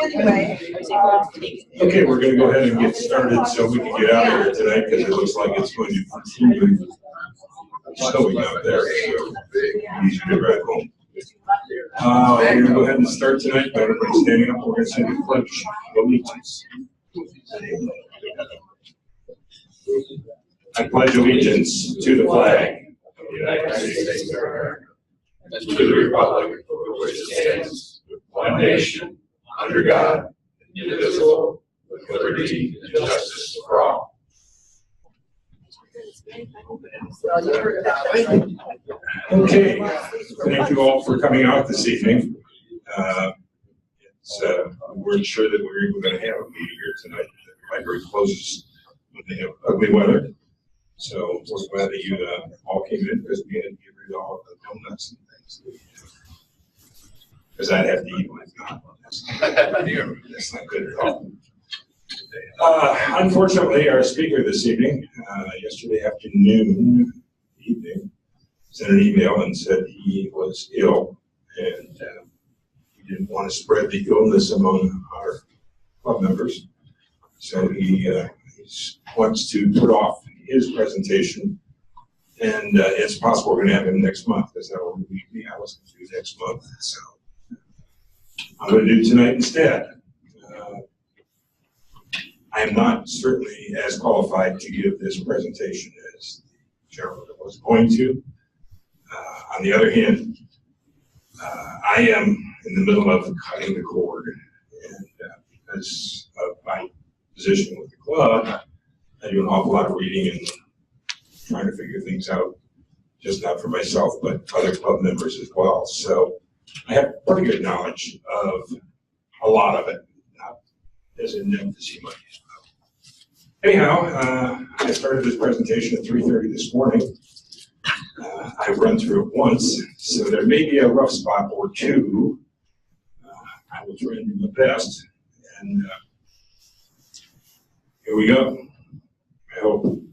Anyway, Okay, we're going to go ahead and get started so we can get out of here tonight because it looks like it's going to continue snowing out there. So easy to drive home. We're going to go ahead and start tonight by everybody standing up. We're going to sing the Pledge of Allegiance. I pledge allegiance to the flag of the United States of America and to the republic for which it stands, one nation, under God, indivisible, with liberty and justice for all. Okay, thank you all for coming out this evening. We weren't sure that we were even going to have a meeting here tonight. The library closes when they have ugly weather. So we're glad that you all came in because we had to get rid of all of the donuts and things. Because I'd have to eat one if not. That's not good at all. Unfortunately, our speaker this evening, yesterday evening, sent an email and said he was ill and he didn't want to spread the illness among our club members. So he wants to put off his presentation, and it's possible we're going to have him next month because that will be me. I was going to do next month, so I'm going to do tonight instead. I am not certainly as qualified to give this presentation as the gentleman that was going to. On the other hand, I am in the middle of cutting the cord, and because of my position with the club, I do an awful lot of reading and trying to figure things out, just not for myself, but other club members as well. So I have pretty good knowledge of a lot of it, not as in-depth as you might. Anyhow, I started this presentation at 3:30 this morning. I've run through it once, so there may be a rough spot or two. I will try and do my best, and here we go. I hope.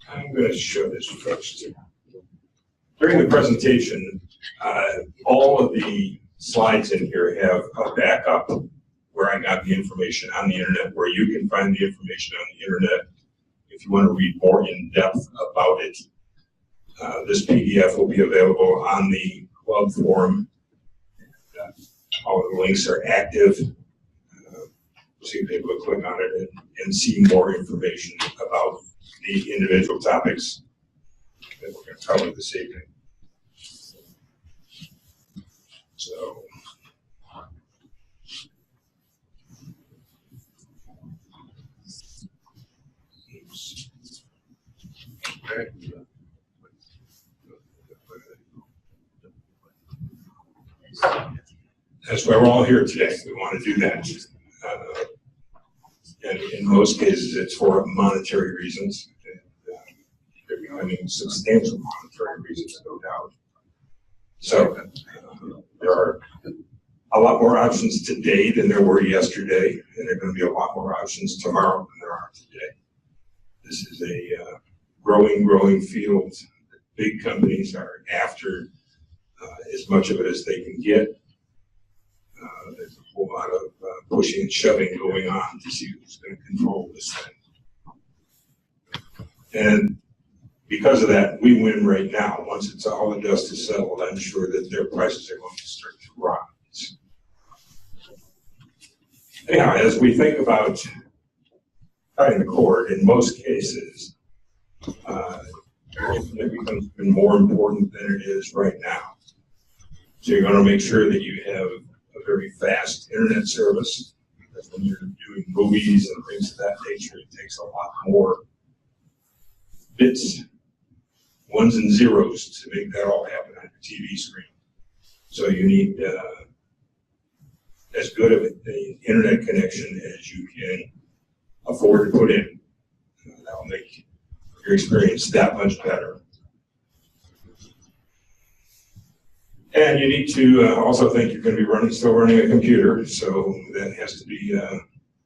I'm going to show this first. During the presentation, all of the slides in here have a backup where I got the information on the internet, where you can find the information on the internet if you want to read more in depth about it. This PDF will be available on the club forum. All of the links are active, so you'll be able to click on it and see more information about the individual topics that we're going to cover this evening. So, okay. That's why we're all here today. We want to do that. And in most cases, it's for monetary reasons. They're becoming substantial monetary reasons, no doubt. So there are a lot more options today than there were yesterday, and there are going to be a lot more options tomorrow than there are today. This is a growing field. Big companies are after as much of it as they can get. There's a whole lot of pushing and shoving going on to see who's going to control this thing. And because of that, we win right now. Once it's all the dust is settled, I'm sure that their prices are going to start to rise. Anyhow, as we think about cutting the cord, in most cases, it becomes even more important than it is right now. So you're going to make sure that you have a very fast internet service, because when you're doing movies and things of that nature, it takes a lot more bits, ones and zeros, to make that all happen on your TV screen. So you need as good of an internet connection as you can afford to put in. That will make your experience that much better. And you need to also think you're going to be still running a computer, so that has to be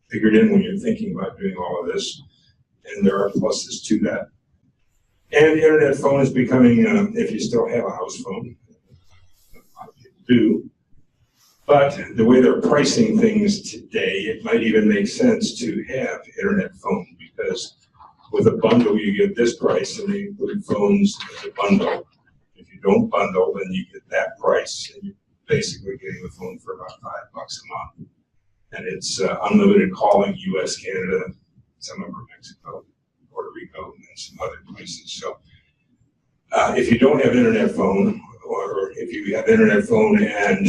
figured in when you're thinking about doing all of this. And there are pluses to that. And the internet phone is becoming, if you still have a house phone, a lot of people do, but the way they're pricing things today, it might even make sense to have internet phone, because with a bundle you get this price and they include phones as a bundle. If you don't bundle, then you get that price, and you're basically getting the phone for about $5 a month. And it's unlimited calling US, Canada, some over Mexico, Puerto Rico, and some other places. So if you don't have internet phone, or if you have internet phone and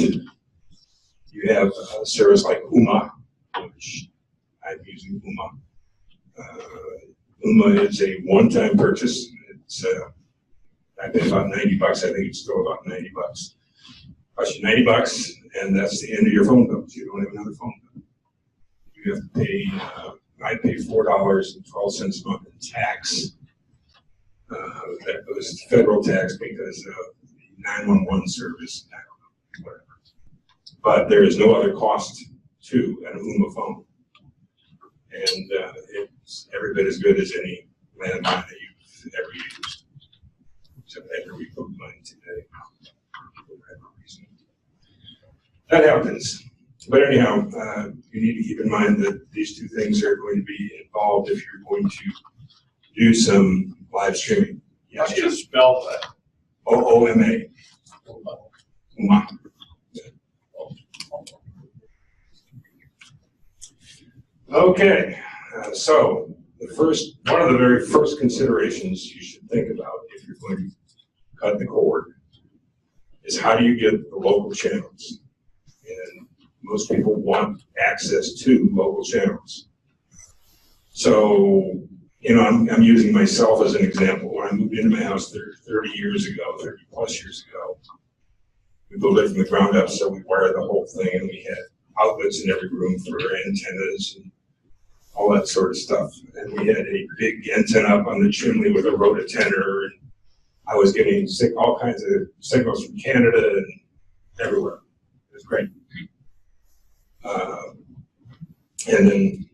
you have a service like UMA, which I'm using UMA. UMA is a one-time purchase. It's I paid about $90. I think it's still about $90. Costs you $90, and that's the end of your phone bill. You don't have another phone bill. You have to pay. I pay $4.12 a month in tax. That was federal tax because of the 911 service. I don't know, whatever. But there is no other cost to an UMA phone, and it's every bit as good as any landline that you've ever used. Except after we put mine today, for whatever reason. That happens. But anyhow, you need to keep in mind that these two things are going to be involved if you're going to do some live streaming. How do you spell that? OOMA. UMA. Okay, so one of the very first considerations you should think about if you're going to cut the cord is how do you get the local channels? And most people want access to local channels. So, I'm using myself as an example. When I moved into my house 30 years ago, 30 plus years ago, we built it from the ground up, so we wired the whole thing, and we had outlets in every room for antennas and all that sort of stuff. And we had a big antenna up on the chimney with a rototenor, and I was getting all kinds of signals from Canada and everywhere. It was great. And then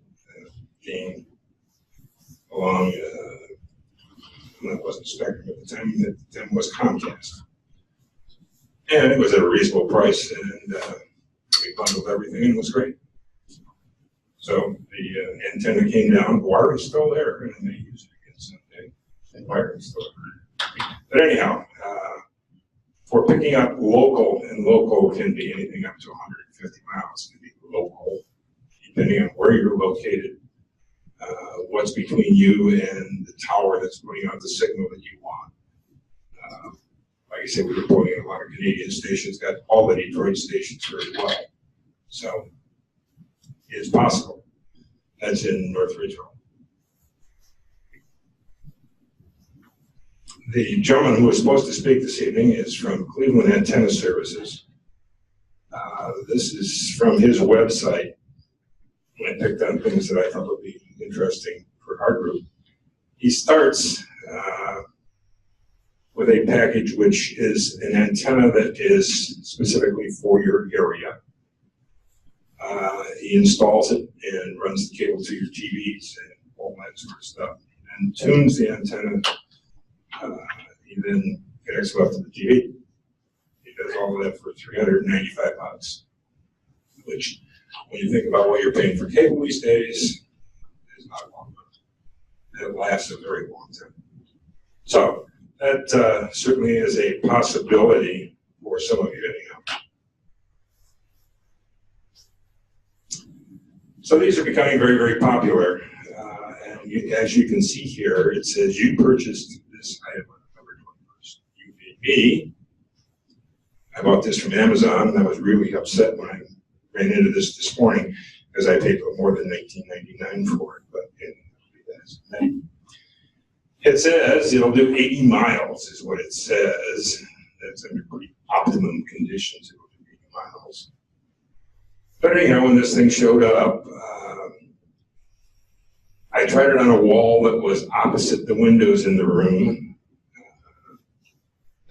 came along, that wasn't Spectrum at the time was Chromecast. And it was at a reasonable price, and we bundled everything, and it was great. So the antenna came down, the wire is still there, and I may use it again someday. The wire is still there. But anyhow, for picking up local, and local can be anything up to 150 miles, can be local, depending on where you're located, what's between you and the tower that's putting out the signal that you want. Like I said, we were pointing at a lot of Canadian stations, got all the Detroit stations very well. So it's possible. That's in North Ridgeville. The gentleman who was supposed to speak this evening is from Cleveland Antenna Services. This is from his website. I picked on things that I thought would be interesting for our group. He starts with a package which is an antenna that is specifically for your area. He installs it and runs the cable to your TVs and all that sort of stuff, and tunes the antenna. He then connects it up to the TV. He does all of that for $395, which, when you think about what you're paying for cable these days, is not a long time. It lasts a very long time. So that certainly is a possibility for some of you anyhow. So these are becoming very, very popular. And as you can see here, it says you purchased this item on November 21st. You paid me. I bought this from Amazon, and I was really upset when I ran into this morning because I paid more than $19.99 for it. But it says it'll do 80 miles, is what it says. That's under pretty optimum conditions. It will do 80 miles. But anyhow, when this thing showed up, I tried it on a wall that was opposite the windows in the room.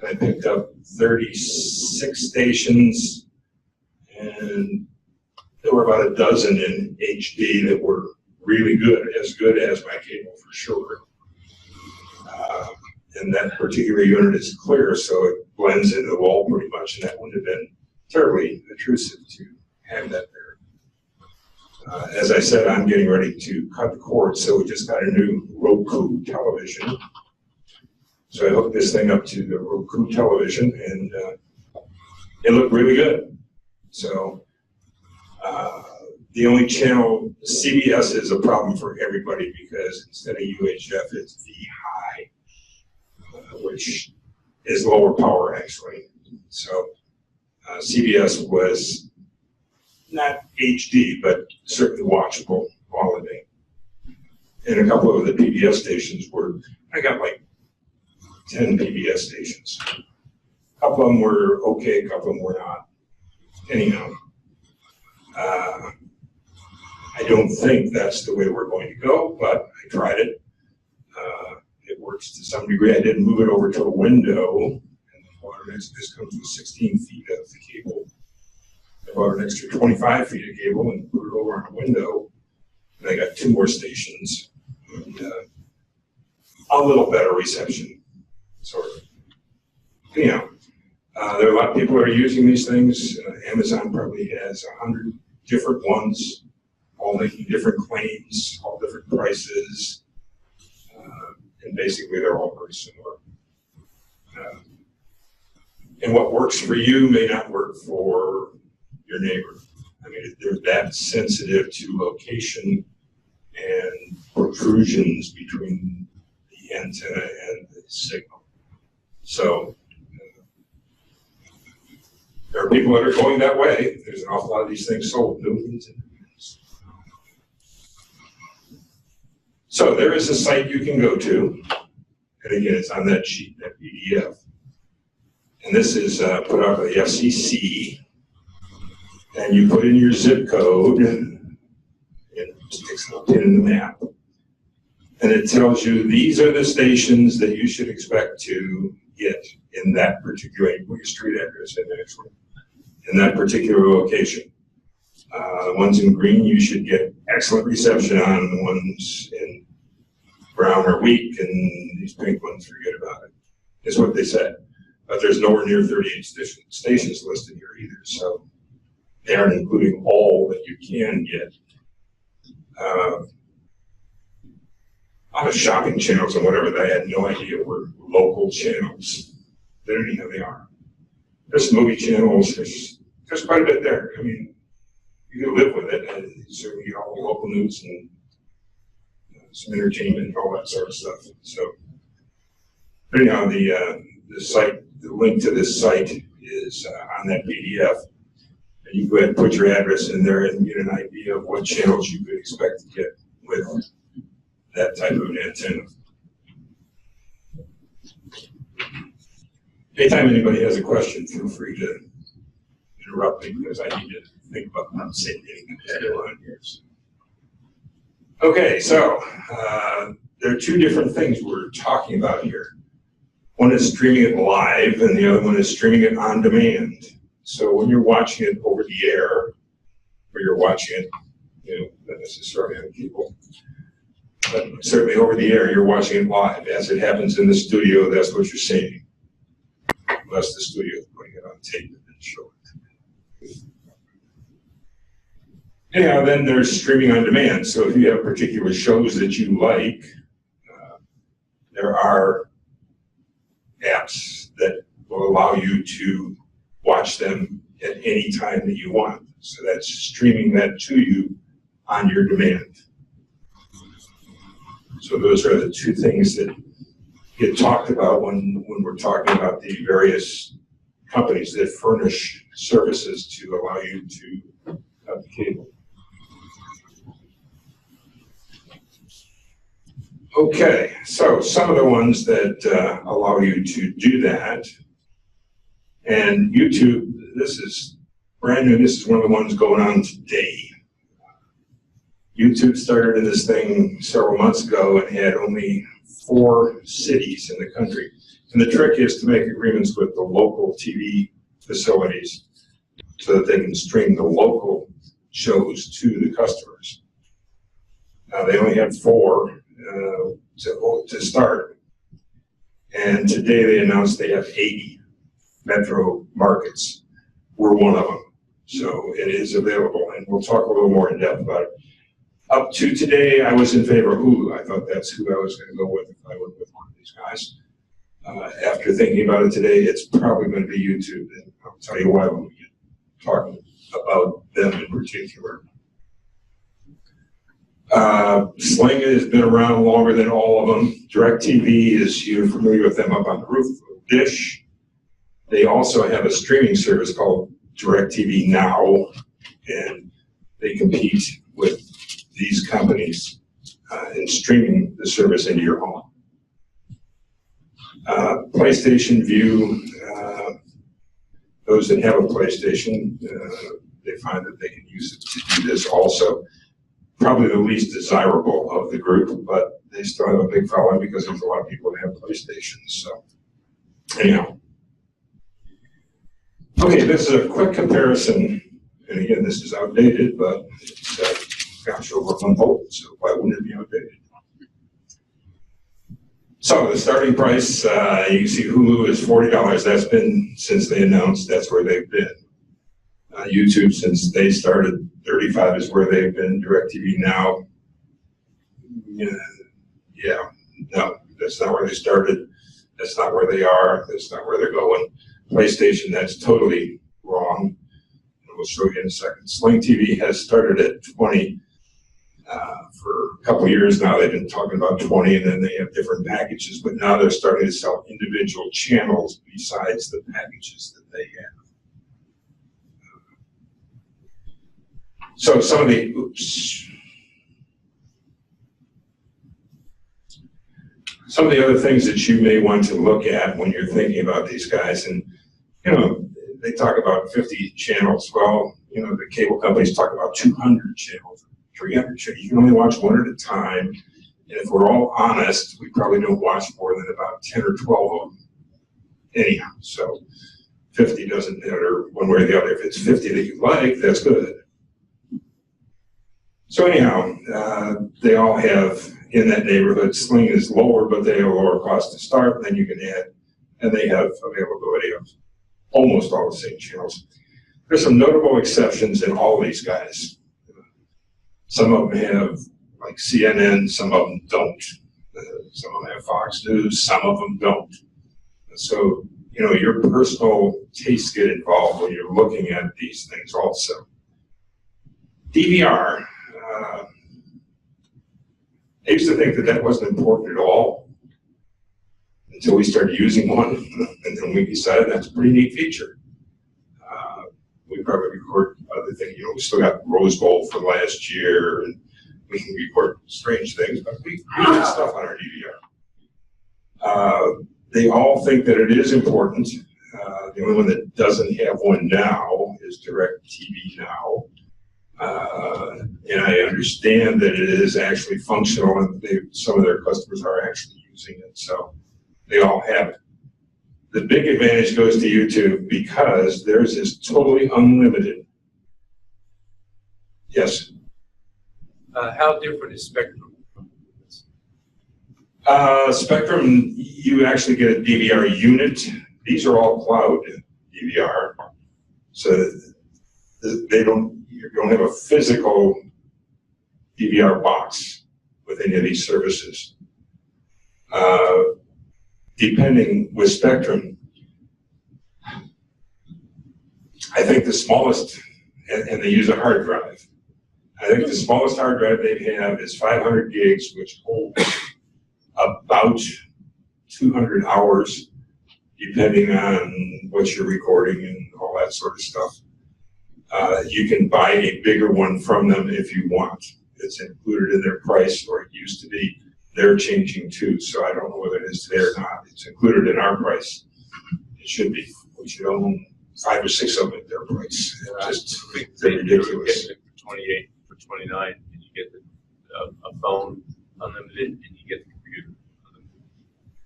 I picked up 36 stations, and there were about a dozen in HD that were really good as my cable for sure. and that particular unit is clear, so it blends into the wall pretty much, and that wouldn't have been terribly intrusive to have that there. As I said, I'm getting ready to cut the cord, so we just got a new Roku television. So I hooked this thing up to the Roku television, and it looked really good. So the only channel, CBS is a problem for everybody because instead of UHF, it's V-High, which is lower power actually. So CBS was not HD, but certainly watchable quality. And a couple of the PBS stations were, I got like 10 PBS stations. A couple of them were okay, a couple of them were not. Anyhow, I don't think that's the way we're going to go, but I tried it. It works to some degree. I did move it over to a window, and I bought an extra, this comes with 16 feet of the cable. I bought an extra 25 feet of cable and put it over on a window, and I got 2 more stations, and a little better reception, sort of. Anyhow, there are a lot of people that are using these things. Amazon probably has 100 different ones, all making different claims, all different prices, and basically they're all very similar. And what works for you may not work for your neighbor. I mean, they're that sensitive to location and protrusions between the antenna and the signal. So there are people that are going that way. There's an awful lot of these things sold, millions and millions. So there is a site you can go to, and again, it's on that sheet, that PDF. And this is put out by the FCC, and you put in your zip code, and it sticks a pin in the map, and it tells you these are the stations that you should expect to get in that particular, you put your street address in actually, in that particular location. The ones in green you should get excellent reception on, the ones in brown are weak, and these pink ones, forget about it, is what they said. But there's nowhere near 38 stations listed here either, so they aren't including all that you can get. A lot of shopping channels and whatever, I had no idea were local channels. They don't even know they are. There's movie channels, there's quite a bit there. I mean, you can live with it, and you certainly get all the local news and some entertainment and all that sort of stuff. So, anyhow, the site, the link to this site is on that PDF. And you go ahead and put your address in there and get an idea of what channels you could expect to get with that type of antenna. Anytime anybody has a question, feel free to interrupt me because I need to think about not saying anything on here. Okay, so there are 2 different things we're talking about here. One is streaming it live, and the other one is streaming it on demand. So when you're watching it over the air, or you're watching it, not necessarily on cable, but certainly over the air, you're watching it live. As it happens in the studio, that's what you're seeing. Unless the studio is putting it on tape and then show it. Anyhow, then there's streaming on demand. So if you have particular shows that you like, there are apps that will allow you to watch them at any time that you want. So that's streaming that to you on your demand. So those are the 2 things that get talked about when we're talking about the various companies that furnish services to allow you to cut the cable. Okay, so some of the ones that allow you to do that, and YouTube, this is brand new, this is one of the ones going on today. YouTube started in this thing several months ago and had only 4 cities in the country. And the trick is to make agreements with the local TV facilities so that they can stream the local shows to the customers. Now they only had 4 to start. And today they announced they have 80 metro markets. We're one of them. So it is available, and we'll talk a little more in depth about it. Up to today, I was in favor of Hulu. I thought that's who I was going to go with if I went with one of these guys. After thinking about it today, it's probably going to be YouTube, and I'll tell you why when we get talking about them in particular. Sling has been around longer than all of them. DirecTV is, you're familiar with them, up on the roof of Dish. They also have a streaming service called DirecTV Now, and they compete with these companies in streaming the service into your home. PlayStation View, those that have a PlayStation, they find that they can use it to do this also. Probably the least desirable of the group, but they still have a big following because there's a lot of people that have PlayStations. So, anyhow. Okay, this is a quick comparison, and again, this is outdated, but it's gosh, over 1 volt, so why wouldn't it be outdated? So the starting price, you can see Hulu is $40. That's been since they announced, that's where they've been. YouTube, since they started, $35 is where they've been. DirecTV Now, yeah, no, that's not where they started. That's not where they are. That's not where they're going. PlayStation, that's totally wrong. And we'll show you in a second. Sling TV has started at 20 for a couple of years now. They've been talking about 20, and then they have different packages, but now they're starting to sell individual channels besides the packages that they have. So some of the other things that you may want to look at when you're thinking about these guys, and they talk about 50 channels. Well, the cable companies talk about 200 channels, 300 channels. You can only watch one at a time, and if we're all honest, we probably don't watch more than about 10 or 12 of them anyhow. So 50 doesn't matter one way or the other. If it's 50 that you like, that's good. So anyhow, they all have in that neighborhood. Sling is lower, but they have a lower cost to start. Then you can add, and they have availability of almost all the same channels. There's some notable exceptions in all these guys. Some of them have like CNN, some of them don't. Some of them have Fox News, some of them don't. So, your personal tastes get involved when you're looking at these things also. DVR. I used to think that wasn't important at all until we started using one, and then we decided that's a pretty neat feature. We probably record other things, we still got Rose Bowl from last year, and we can record strange things, but we have stuff on our DVR. They all think that it is important. The only one that doesn't have one now is DirecTV Now. And I understand that it is actually functional, and some of their customers are actually using it, so they all have it. The big advantage goes to YouTube because theirs is totally unlimited. Yes? How different is Spectrum from this? Spectrum, you actually get a DVR unit. These are all cloud DVR, so you don't have a physical DVR box with any of these services. Depending with Spectrum, I think the smallest, and they use a hard drive, I think the smallest hard drive they have is 500 gigs, which holds about 200 hours, depending on what you're recording and all that sort of stuff. You can buy a bigger one from them if you want. It's included in their price, or it used to be. They're changing too, so I don't know whether it is today or not. It's included in our price. It should be. We should own 5 or 6 of them at their price. It's just ridiculous. For 28, for 29, and you get a phone unlimited, and you get the computer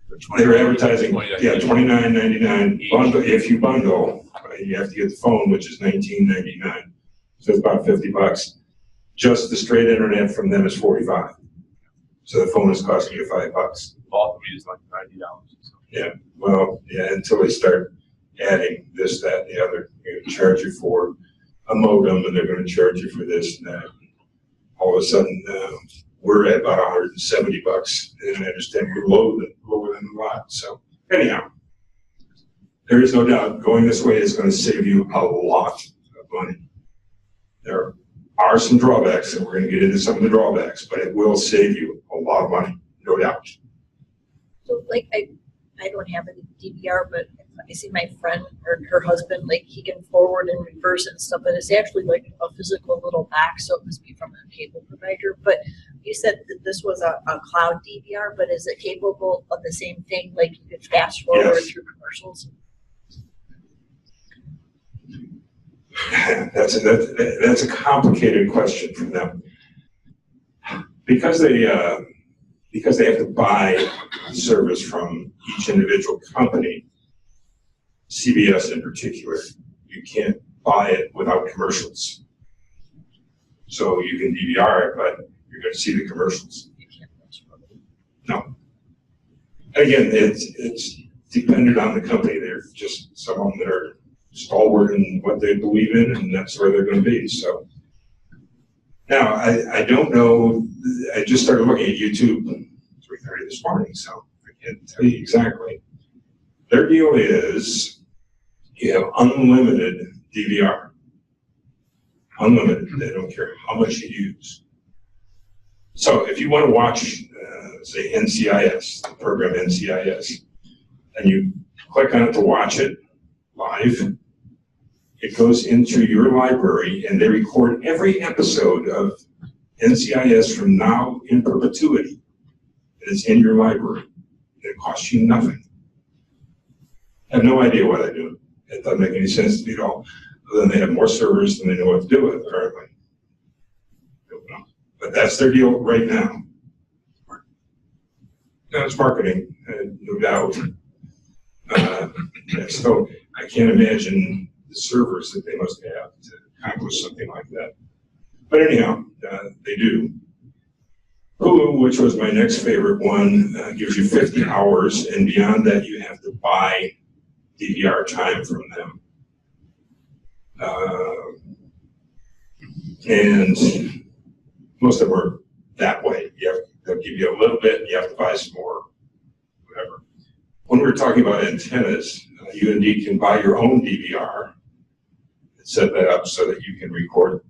unlimited. They're advertising, $29.99 bundle. If you bundle, you have to get the phone, which is $19.99. So it's about $50. Just the straight internet from them is $45. So the phone is costing you $5. All three is like $90 or something. Yeah, well, yeah, until they start adding this, that, and the other. They're going to charge you for a modem, and they're going to charge you for this and that. All of a sudden, we're at about $170, and I understand we're lower than a lot. So anyhow, there is no doubt going this way is going to save you a lot of money. There are some drawbacks, and we're going to get into some of the drawbacks, but it will save you a lot of money, no doubt. So, like, I don't have any DVR, but I see my friend or her husband, like, he can forward and reverse it and stuff, but it's actually like a physical little box, so it must be from a cable provider. But you said that this was a cloud DVR, but is it capable of the same thing, like you could fast forward Yes. through commercials? That's a complicated question for them. Because they have to buy service from each individual company, CBS in particular, you can't buy it without commercials. So you can DVR it, but you're going to see the commercials. No. Again, it's dependent on the company. There's just some of them that are stalwart in what they believe in, and that's where they're going to be. So now I don't know. I just started looking at YouTube 3:30 this morning, so I can't tell you exactly. Their deal is you have unlimited DVR. Unlimited. They don't care how much you use. So if you want to watch, say, NCIS, the program NCIS, and you click on it to watch it live, it goes into your library, and they record every episode of NCIS from now in perpetuity. It is in your library. It costs you nothing. I have no idea why they do it. It doesn't make any sense to me at all, other than they have more servers than they know what to do with, apparently. But that's their deal right now. Now, it's marketing, no doubt. So I can't imagine the servers that they must have to accomplish something like that. But anyhow, they do. Hulu, which was my next favorite one, gives you 50 hours, and beyond that you have to buy DVR time from them. And most of them are that way. They'll give you a little bit, and you have to buy some more, whatever. When we're talking about antennas, you indeed can buy your own DVR and set that up so that you can record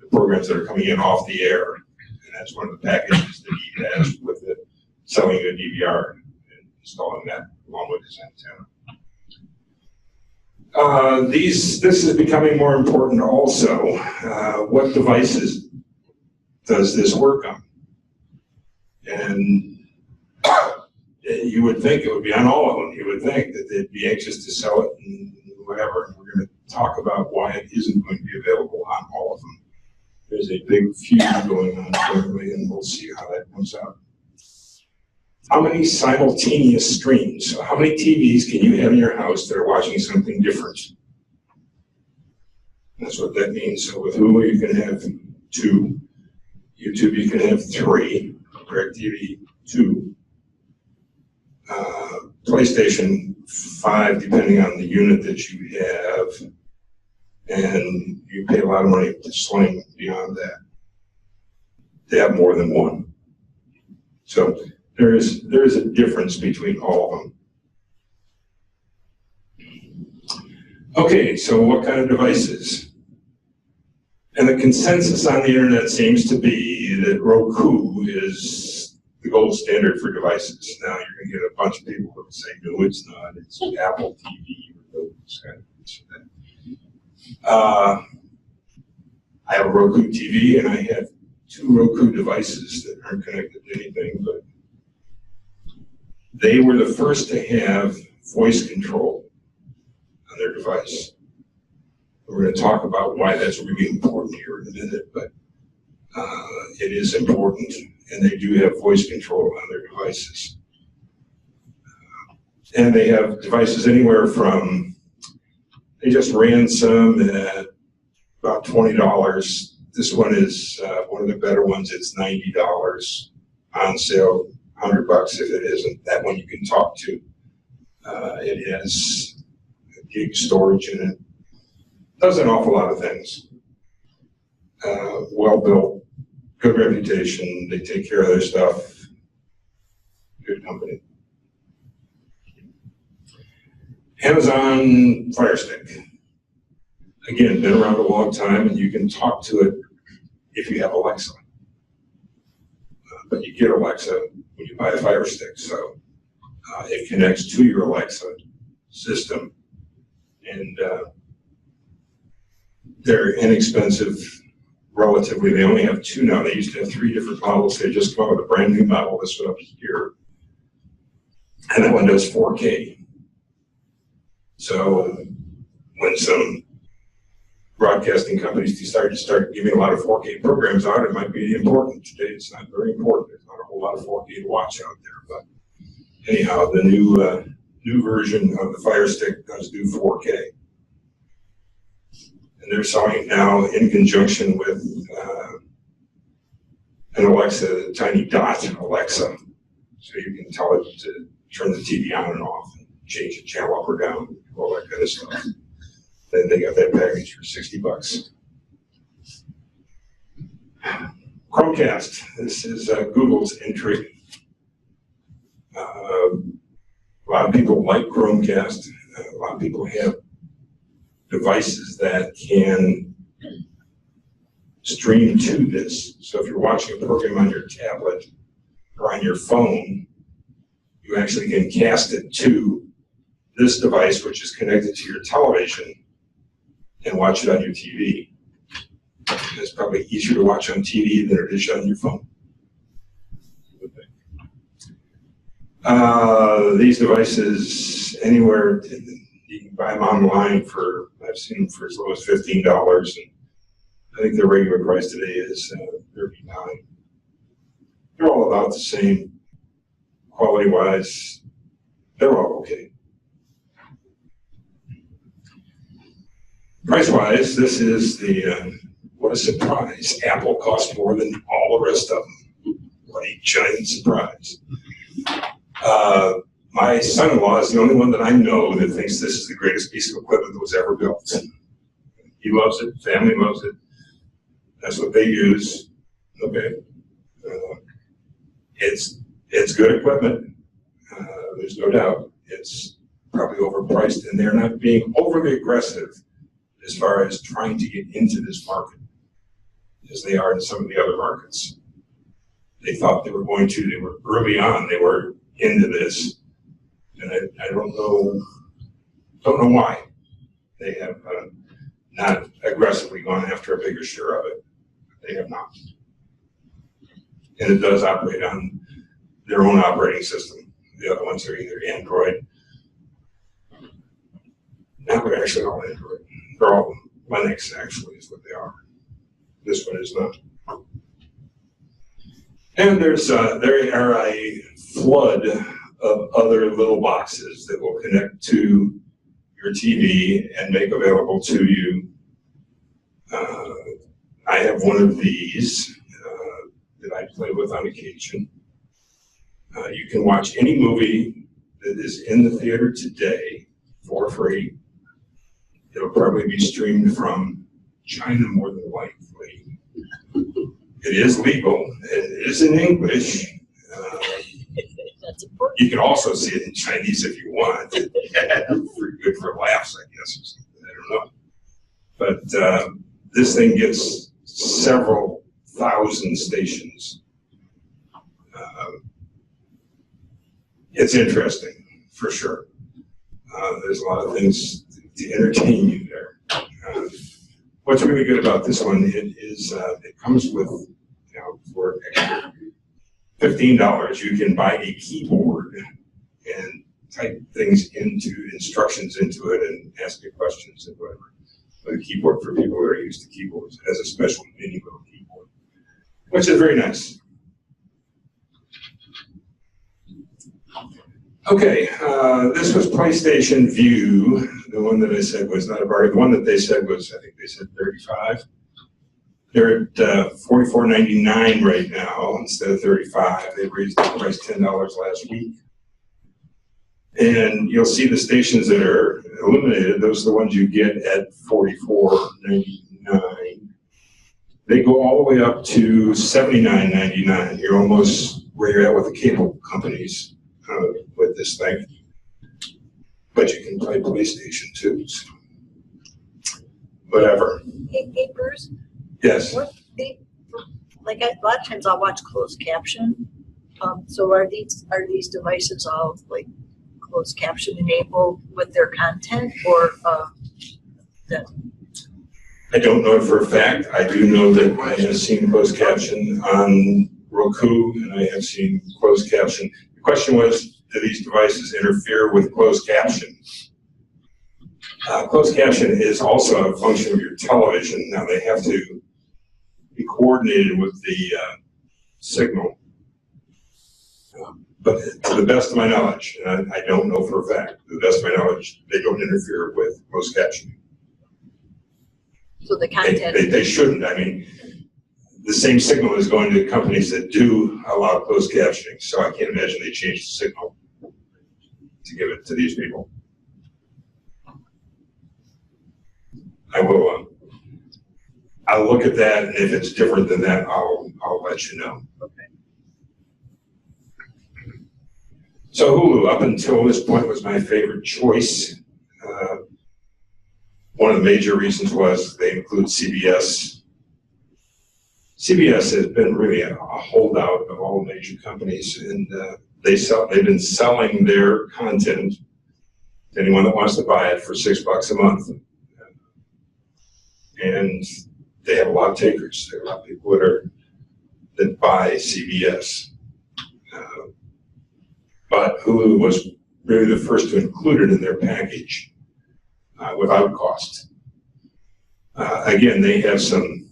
the programs that are coming in off the air. And that's one of the packages that he has with it, selling a DVR and installing that along with his antenna. This is becoming more important also. What devices does this work on? And you would think it would be on all of them. You would think that they'd be anxious to sell it and whatever. And we're going to talk about why it isn't going to be available on all of them. There's a big feud going on currently, and we'll see how that comes out. How many simultaneous streams? So how many TVs can you have in your house that are watching something different? That's what that means. So with Hulu, you can have 2. YouTube, you can have 3. DirecTV, 2. PlayStation, 5, depending on the unit that you have. And you pay a lot of money to Sling beyond that. They have more than 1. So there is a difference between all of them. Okay, so what kind of devices? And the consensus on the internet seems to be that Roku is the gold standard for devices. Now you're going to get a bunch of people who say, no, it's not. It's Apple TV or those kind of things. I have a Roku TV, and I have 2 Roku devices that aren't connected to anything, but they were the first to have voice control on their device. We're going to talk about why that's really important here in a minute, but it is important, and they do have voice control on their devices. And they have devices anywhere from, they just ran some at about $20. This one is one of the better ones. It's $90 on sale, $100 if it isn't. That one you can talk to It has a gig storage in it. Does an awful lot of things. Well built, good reputation. They take care of their stuff. Good company. Amazon Fire Stick. Again, been around a long time, and you can talk to it if you have Alexa. But you get Alexa when you buy a Fire Stick, so it connects to your Alexa system, and they're inexpensive relatively. They only have 2 now. They used to have 3 different models. They just come out with a brand new model, this one up here, and that one does 4K. So when some broadcasting companies decide to start giving a lot of 4K programs out, it might be important. Today it's not very important. There's not a whole lot of 4K to watch out there. But anyhow, the new version of the Fire Stick does do 4K. And they're selling it now in conjunction with an Alexa, a tiny dot Alexa. So you can tell it to turn the TV on and off, and change the channel up or down, all that kind of stuff. Then they got that package for $60. Chromecast. This is Google's entry. A lot of people like Chromecast. A lot of people have devices that can stream to this. So if you're watching a program on your tablet or on your phone, you actually can cast it to this device, which is connected to your television, and watch it on your TV. It's probably easier to watch on TV than it is on your phone. These devices, anywhere, you can buy them online for, I've seen them for as low as $15, and I think the regular price today is $39. They're all about the same, quality-wise. They're all okay. Price-wise, this is the, what a surprise. Apple costs more than all the rest of them. What a giant surprise. My son-in-law is the only one that I know that thinks this is the greatest piece of equipment that was ever built. He loves it, family loves it. That's what they use. Okay. It's good equipment. There's no doubt. It's probably overpriced, and they're not being overly aggressive as far as trying to get into this market as they are in some of the other markets. They thought they were going to. They were early on. They were into this, and I don't know why they have not aggressively gone after a bigger share of it. They have not, and it does operate on their own operating system. The other ones are either Android. Now they're actually all Android. They're all Linux, actually, is what they are. This one is not. And there are a flood of other little boxes that will connect to your TV and make available to you. I have one of these that I play with on occasion. You can watch any movie that is in the theater today for free. It'll probably be streamed from China more than likely. It is legal. It is in English. That's important. You can also see it in Chinese if you want. Good for laughs, I guess, or something. I don't know. But this thing gets several thousand stations. It's interesting, for sure. There's a lot of things to entertain you there. What's really good about this one it comes with, for extra $15, you can buy a keyboard and type things instructions into it and ask it questions and whatever. But a keyboard for people who are used to keyboards. It has a special mini little keyboard, which is very nice. Okay, this was PlayStation View. The one that I said was not a bargain. The one that they said was, I think they said 35. They're at $44.99 right now instead of $35. They raised the price $10 last week. And you'll see the stations that are illuminated, those are the ones you get at $44.99. They go all the way up to $79.99. You're almost where you're at with the cable companies with this thing. But you can play PlayStation too, so whatever. Hey, Bruce, Yes. what a lot of times I'll watch closed caption. So are these devices all like closed caption enabled with their content, or I don't know it for a fact. I do know that I have seen closed caption on Roku, and I have seen closed caption. The question was, do these devices interfere with closed caption? Closed caption is also a function of your television. Now they have to be coordinated with the signal. But to the best of my knowledge, and I don't know for a fact, to the best of my knowledge, they don't interfere with closed captioning. So the content. They shouldn't. I mean, the same signal is going to companies that do allow closed captioning, so I can't imagine they change the signal to give it to these people. I'll look at that, and if it's different than that, I'll let you know. Okay. So Hulu, up until this point, was my favorite choice. One of the major reasons was they include CBS. CBS has been really a holdout of all major companies, and they've been selling their content to anyone that wants to buy it for $6 a month. And they have a lot of takers. There are a lot of people that buy CBS. But Hulu was really the first to include it in their package without cost. Again, they have some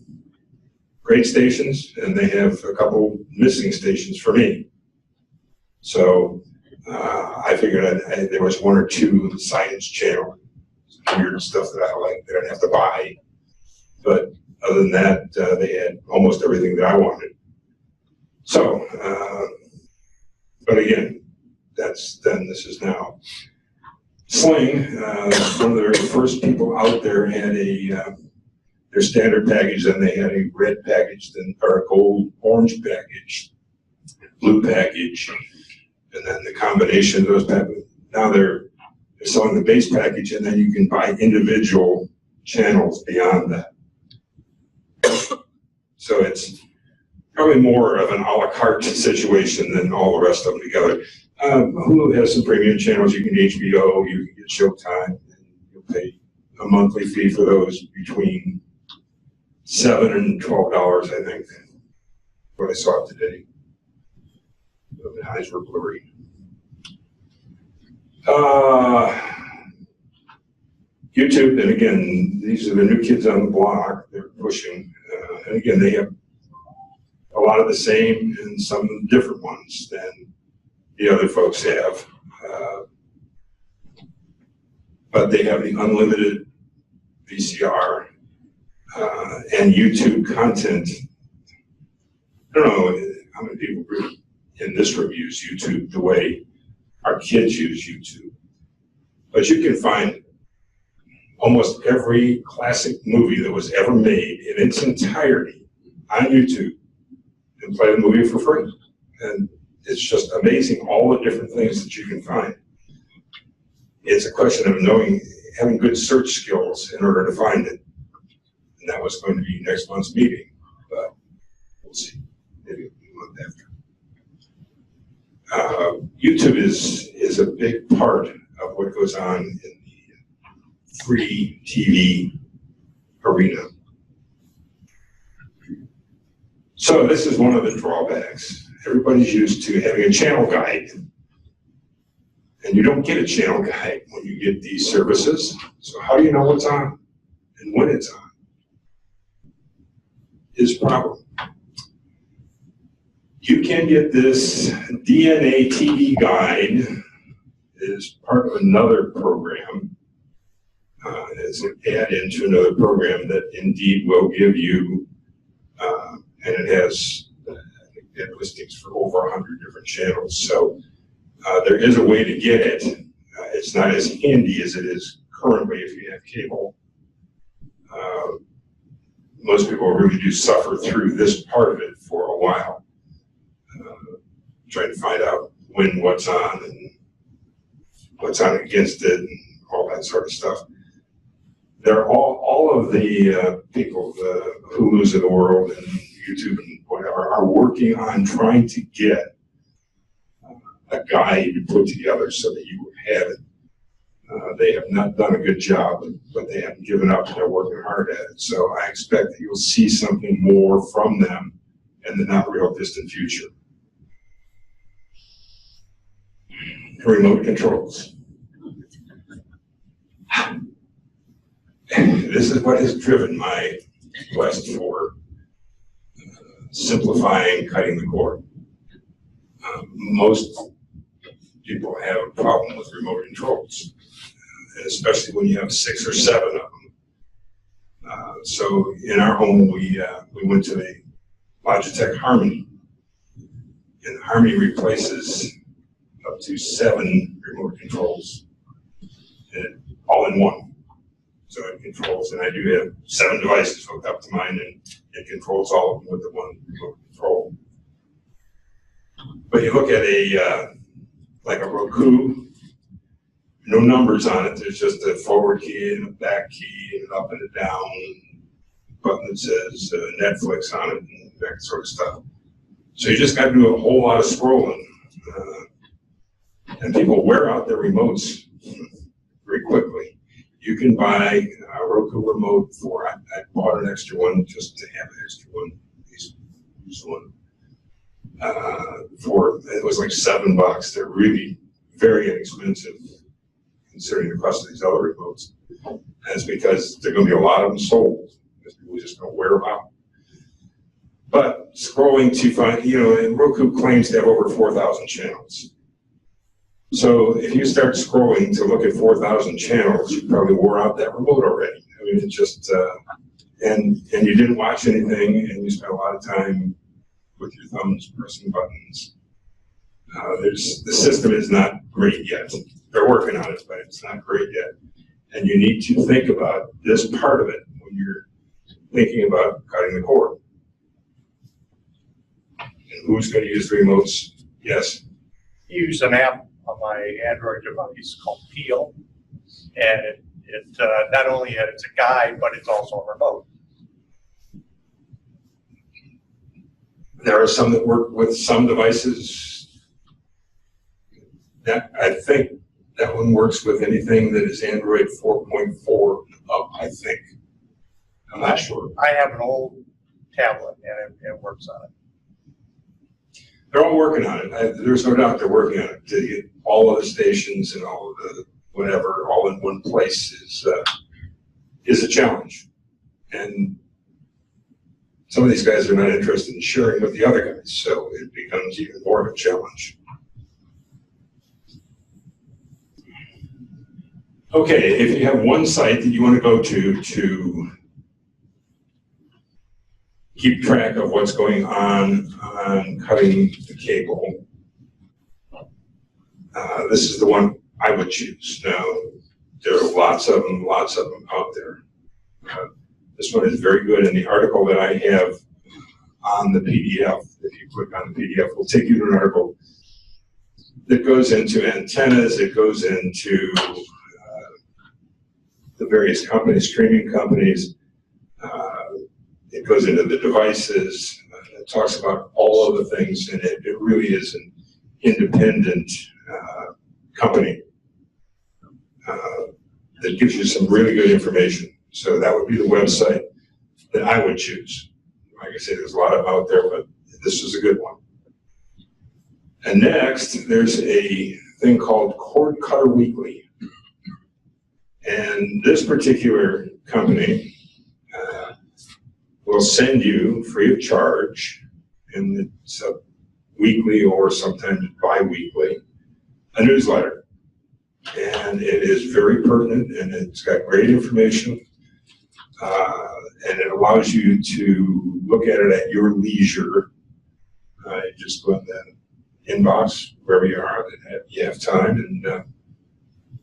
great stations, and they have a couple missing stations for me. So I figured there was one or two science channel, weird stuff that I like that I'd have to buy. But other than that, they had almost everything that I wanted. So, but again, this is now. Sling, one of the very first people out there, had their standard package, then they had a red package, or a gold orange package, blue package, and then the combination of those packages. Now they're selling the base package, and then you can buy individual channels beyond that. So it's probably more of an a la carte situation than all the rest of them together. Hulu has some premium channels. You can get HBO, you can get Showtime, and you'll pay a monthly fee for those between $7 and $12, I think. What I saw today. The eyes were blurry. YouTube, and again, these are the new kids on the block. They're pushing, and again, they have a lot of the same and some different ones than the other folks have. But they have the unlimited VCR and YouTube content. I don't know how many people really in this room use YouTube the way our kids use YouTube. But you can find almost every classic movie that was ever made in its entirety on YouTube and play the movie for free. And it's just amazing all the different things that you can find. It's a question of having good search skills in order to find it. And that was going to be next month's meeting, but we'll see, maybe a month after. YouTube is a big part of what goes on in the free TV arena. So this is one of the drawbacks. Everybody's used to having a channel guide, and you don't get a channel guide when you get these services. So how do you know what's on and when it's on? Is a problem. You can get this DNA TV guide as part of another program, as an add-in to another program that indeed will give you, and it has listings for over 100 different channels. So there is a way to get it, It's not as handy as it is currently if you have cable. Most people really do suffer through this part of it for a while, trying to find out when what's on and what's on against it and all that sort of stuff. They're all of the people, the Hulus of the world and YouTube and whatever, are working on trying to get a guide put together so that you would have it. They have not done a good job, but they haven't given up. They're working hard at it. So I expect that you'll see something more from them in the not real distant future. Remote controls. This is what has driven my quest for simplifying cutting the cord. Most people have a problem with remote controls, especially when you have 6 or 7 of them. So in our home, we went to the Logitech Harmony, and the Harmony replaces up to 7 remote controls, and all in one. So it controls, and I do have 7 devices hooked up to mine, and it controls all of them with the one remote control. But you look at like a Roku, no numbers on it. There's just a forward key and a back key and an up and a down button that says Netflix on it and that sort of stuff. So you just got to do a whole lot of scrolling. And people wear out their remotes very quickly. You can buy a Roku remote for, I bought an extra one just to have an extra one, use one. It was like $7. They're really very inexpensive considering the cost of these other remotes. And it's because there are going to be a lot of them sold because people are just going to wear them out. But scrolling to find, and Roku claims to have over 4,000 channels. So if you start scrolling to look at 4,000 channels, you probably wore out that remote already. I mean, it just, and you didn't watch anything, and you spent a lot of time with your thumbs pressing buttons. The system is not great yet. They're working on it, but it's not great yet. And you need to think about this part of it when you're thinking about cutting the cord. And who's going to use the remotes? Yes? I use an app on my Android device called Peel, and it not only it's a guide, but it's also a remote. There are some that work with some devices. That I think that one works with anything that is Android 4.4 up, I think. I'm not sure. I have an old tablet, and it works on it. They're all working on it. There's no doubt they're working on it. To get all of the stations and all of the whatever all in one place is a challenge. And some of these guys are not interested in sharing with the other guys, so it becomes even more of a challenge. Okay, if you have one site that you want to go to keep track of what's going on cutting the cable, this is the one I would choose. Now, there are lots of them out there. This one is very good, and the article that I have on the PDF, if you click on the PDF, will take you to an article that goes into antennas, it goes into the various companies, streaming companies, it goes into the devices, it talks about all of the things, and it really is an independent company that gives you some really good information. So that would be the website that I would choose. Like I said, there's a lot of them out there, but this is a good one. And next, there's a thing called Cord Cutter Weekly. And this particular company will send you free of charge, and it's a weekly or sometimes bi-weekly, a newsletter. And it is very pertinent, and it's got great information. And it allows you to look at it at your leisure. You just go in the inbox, wherever you are, that you have time,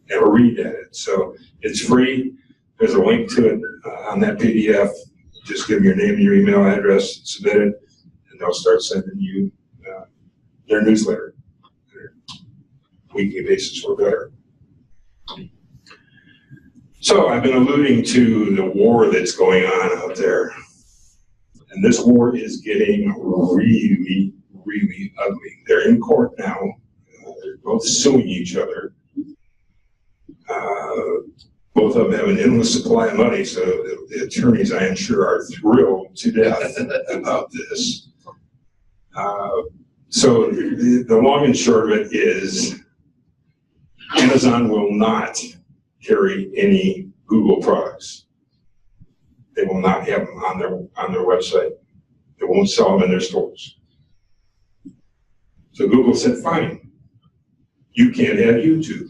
have a read at it. So it's free. There's a link to it on that PDF. Just give them your name and your email address, submit it, and they'll start sending you their newsletter, their weekly basis or better. So I've been alluding to the war that's going on out there. And this war is getting really, really ugly. They're in court now. They're both suing each other. Both of them have an endless supply of money, so the attorneys, I am sure, are thrilled to death about this. So the long and short of it is Amazon will not carry any Google products. They will not have them on their website. They won't sell them in their stores. So Google said, fine, you can't have YouTube.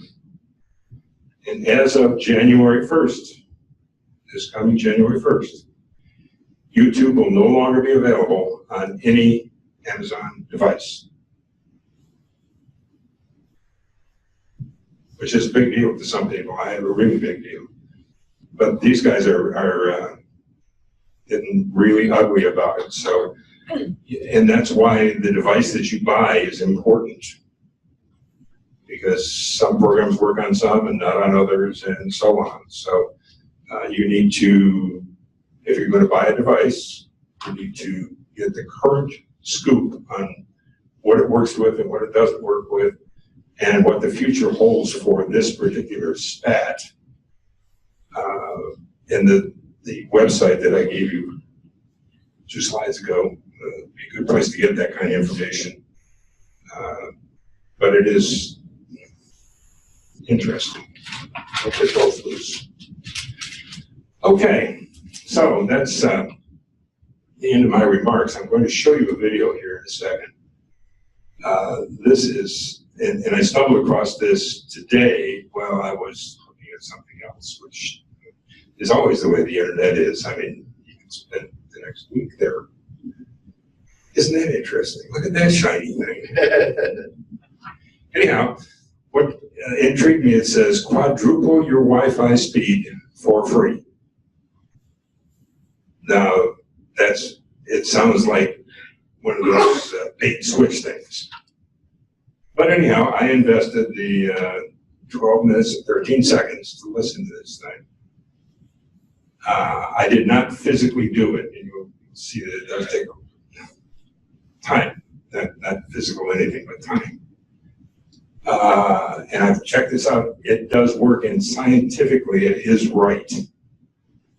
And as of January 1st, this coming January 1st, YouTube will no longer be available on any Amazon device. Which is a big deal to some people. I have a really big deal. But these guys are getting really ugly about it. So, and that's why the device that you buy is important. Because some programs work on some and not on others and so on. So you need to, if you're going to buy a device, you need to get the current scoop on what it works with and what it doesn't work with, and what the future holds for this particular spat. And the website that I gave you 2 slides ago would be a good place to get that kind of information. But it is interesting. Okay, both loose. Okay, so that's the end of my remarks. I'm going to show you a video here in a second. This is, and I stumbled across this today while I was looking at something else, which is always the way the internet is. I mean, you can spend the next week there. Isn't that interesting? Look at that shiny thing. Anyhow, what intrigued me, it says, quadruple your Wi-Fi speed for free. Now, it sounds like one of those bait switch things. But anyhow, I invested the 12 minutes and 13 seconds to listen to this thing. I did not physically do it, and you'll see that it does take time, not physical anything, but time. And I've checked this out. It does work, and scientifically it is right.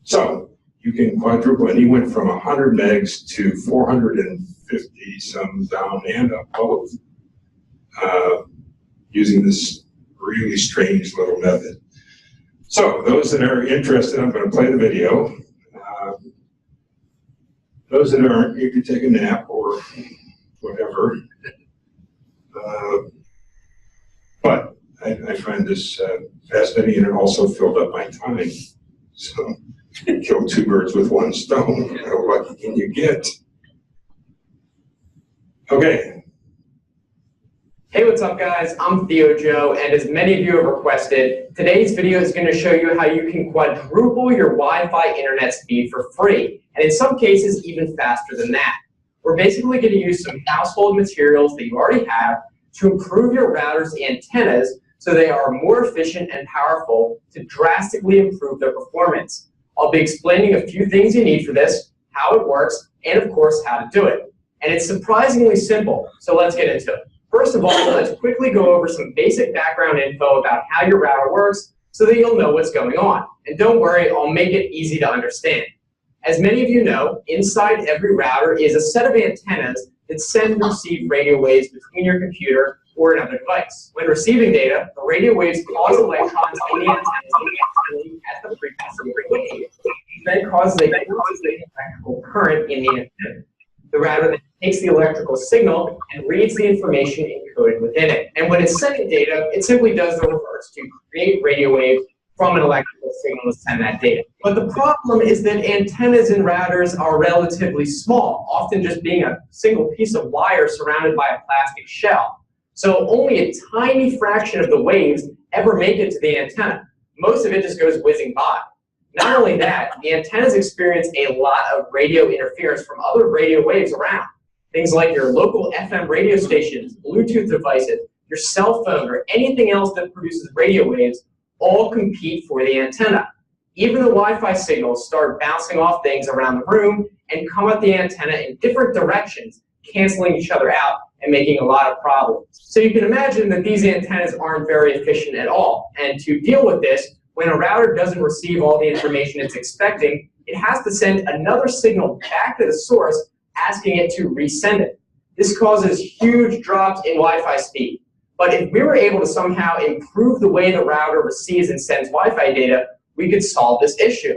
So you can quadruple, and he went from 100 megs to 450 some down and up both, using this really strange little method. So those that are interested, I'm going to play the video. Those that aren't, you can take a nap or whatever. But I find this fascinating, and it also filled up my time. So kill 2 birds with 1 stone. How lucky can you get? Okay. Hey, what's up guys? I'm Theo Joe, and as many of you have requested, today's video is going to show you how you can quadruple your Wi-Fi internet speed for free, and in some cases even faster than that. We're basically going to use some household materials that you already have to improve your router's antennas so they are more efficient and powerful to drastically improve their performance. I'll be explaining a few things you need for this, how it works, and of course how to do it. And it's surprisingly simple, so let's get into it. First of all, let's quickly go over some basic background info about how your router works so that you'll know what's going on. And don't worry, I'll make it easy to understand. As many of you know, inside every router is a set of antennas that send and receive radio waves between your computer or another device. When receiving data, the radio waves cause electrons in the antennas at the frequency wave, then causes a electrical current in the antenna. The router then takes the electrical signal and reads the information encoded within it. And when it's sending data, it simply does the reverse to create radio waves from an electrical signal to send that data. But the problem is that antennas in routers are relatively small, often just being a single piece of wire surrounded by a plastic shell. So only a tiny fraction of the waves ever make it to the antenna. Most of it just goes whizzing by. Not only that, the antennas experience a lot of radio interference from other radio waves around. Things like your local FM radio stations, Bluetooth devices, your cell phone, or anything else that produces radio waves all compete for the antenna. Even the Wi-Fi signals start bouncing off things around the room and come at the antenna in different directions, canceling each other out and making a lot of problems. So you can imagine that these antennas aren't very efficient at all. And to deal with this, when a router doesn't receive all the information it's expecting, it has to send another signal back to the source, asking it to resend it. This causes huge drops in Wi-Fi speed. But if we were able to somehow improve the way the router receives and sends Wi-Fi data, we could solve this issue.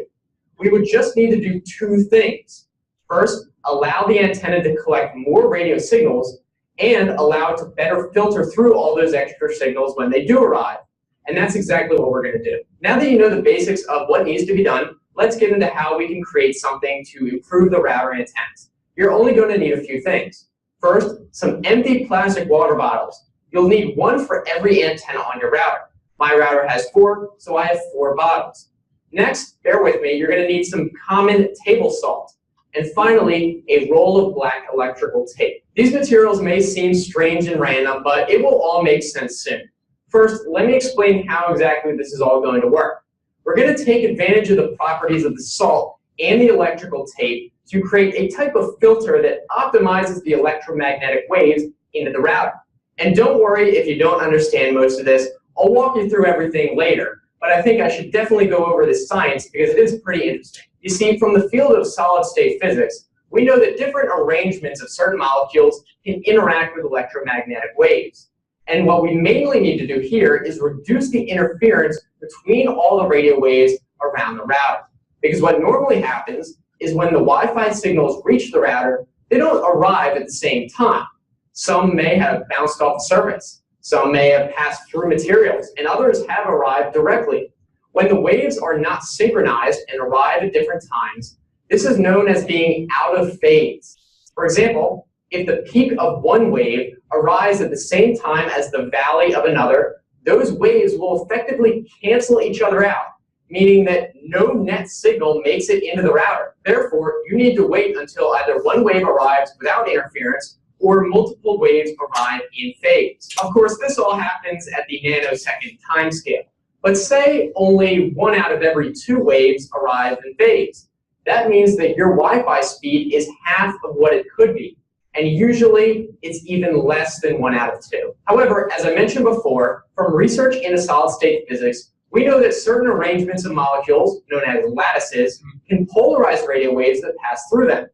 We would just need to do two things. First, allow the antenna to collect more radio signals and allow it to better filter through all those extra signals when they do arrive. And that's exactly what we're going to do. Now that you know the basics of what needs to be done, let's get into how we can create something to improve the router antennas. You're only going to need a few things. First, some empty plastic water bottles. You'll need one for every antenna on your router. My router has 4, so I have 4 bottles. Next, bear with me, you're going to need some common table salt. And finally, a roll of black electrical tape. These materials may seem strange and random, but it will all make sense soon. First, let me explain how exactly this is all going to work. We're going to take advantage of the properties of the salt and the electrical tape to create a type of filter that optimizes the electromagnetic waves into the router. And don't worry if you don't understand most of this. I'll walk you through everything later, but I think I should definitely go over this science because it is pretty interesting. You see, from the field of solid-state physics, we know that different arrangements of certain molecules can interact with electromagnetic waves. And what we mainly need to do here is reduce the interference between all the radio waves around the router. Because what normally happens is when the Wi-Fi signals reach the router, they don't arrive at the same time. Some may have bounced off the surface. Some may have passed through materials, and others have arrived directly. When the waves are not synchronized and arrive at different times, this is known as being out of phase. For example, if the peak of one wave arrives at the same time as the valley of another, those waves will effectively cancel each other out, meaning that no net signal makes it into the router. Therefore, you need to wait until either one wave arrives without interference or multiple waves arrive in phase. Of course, this all happens at the nanosecond timescale. But say only 1 out of every 2 waves arrive in phase. That means that your Wi-Fi speed is half of what it could be. And usually, it's even less than 1 out of 2. However, as I mentioned before, from research into solid-state physics, we know that certain arrangements of molecules, known as lattices, can polarize radio waves that pass through them.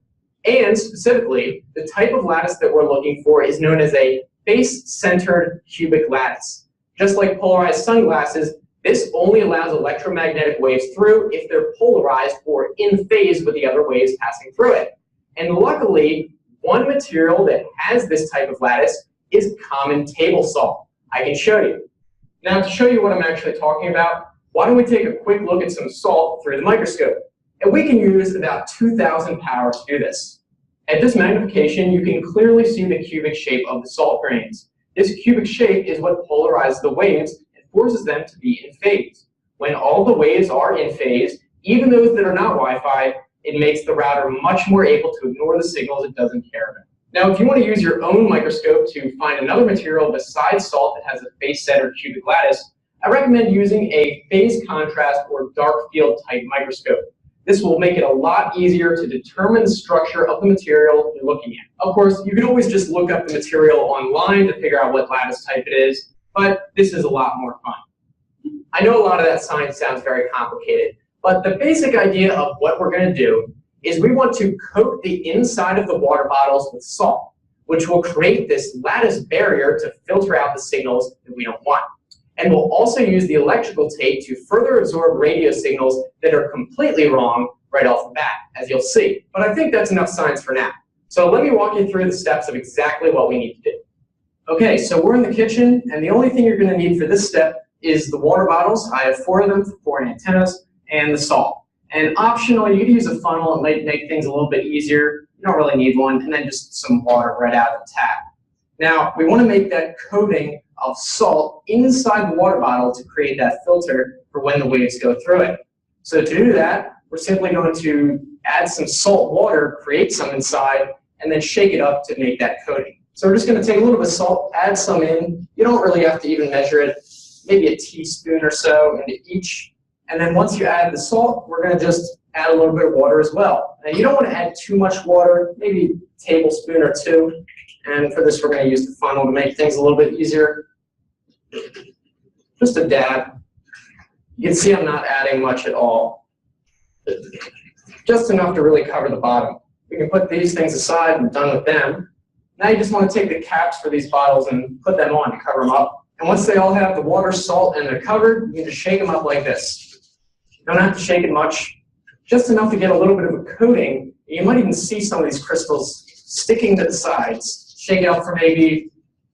And specifically, the type of lattice that we're looking for is known as a face-centered cubic lattice. Just like polarized sunglasses, this only allows electromagnetic waves through if they're polarized or in phase with the other waves passing through it. And luckily, one material that has this type of lattice is common table salt. I can show you. Now, to show you what I'm actually talking about, why don't we take a quick look at some salt through the microscope? And we can use about 2,000 power to do this. At this magnification, you can clearly see the cubic shape of the salt grains. This cubic shape is what polarizes the waves and forces them to be in phase. When all the waves are in phase, even those that are not Wi-Fi, it makes the router much more able to ignore the signals it doesn't care about. Now, if you want to use your own microscope to find another material besides salt that has a face-centered cubic lattice, I recommend using a phase contrast or dark field type microscope. This will make it a lot easier to determine the structure of the material you're looking at. Of course, you can always just look up the material online to figure out what lattice type it is, but this is a lot more fun. I know a lot of that science sounds very complicated, but the basic idea of what we're going to do is we want to coat the inside of the water bottles with salt, which will create this lattice barrier to filter out the signals that we don't want. And we'll also use the electrical tape to further absorb radio signals that are completely wrong right off the bat, as you'll see. But I think that's enough science for now. So let me walk you through the steps of exactly what we need to do. Okay, so we're in the kitchen, and the only thing you're going to need for this step is the water bottles. I have 4 of them, 4 antennas, and the salt. And optional, you could use a funnel. It might make things a little bit easier. You don't really need one. And then just some water right out of the tap. Now, we want to make that coating of salt inside the water bottle to create that filter for when the waves go through it. So to do that, we're simply going to add some salt water, create some inside, and then shake it up to make that coating. So we're just going to take a little bit of salt, add some in. You don't really have to even measure it, maybe a teaspoon or so into each. And then once you add the salt, we're going to just add a little bit of water as well. Now you don't want to add too much water, maybe a tablespoon or two. And for this, we're going to use the funnel to make things a little bit easier. Just a dab. You can see I'm not adding much at all. Just enough to really cover the bottom. We can put these things aside. We're done with them. Now you just want to take the caps for these bottles and put them on to cover them up. And once they all have the water, salt, and they're covered, you can just shake them up like this. You don't have to shake it much, just enough to get a little bit of a coating. You might even see some of these crystals sticking to the sides. Shake it up for maybe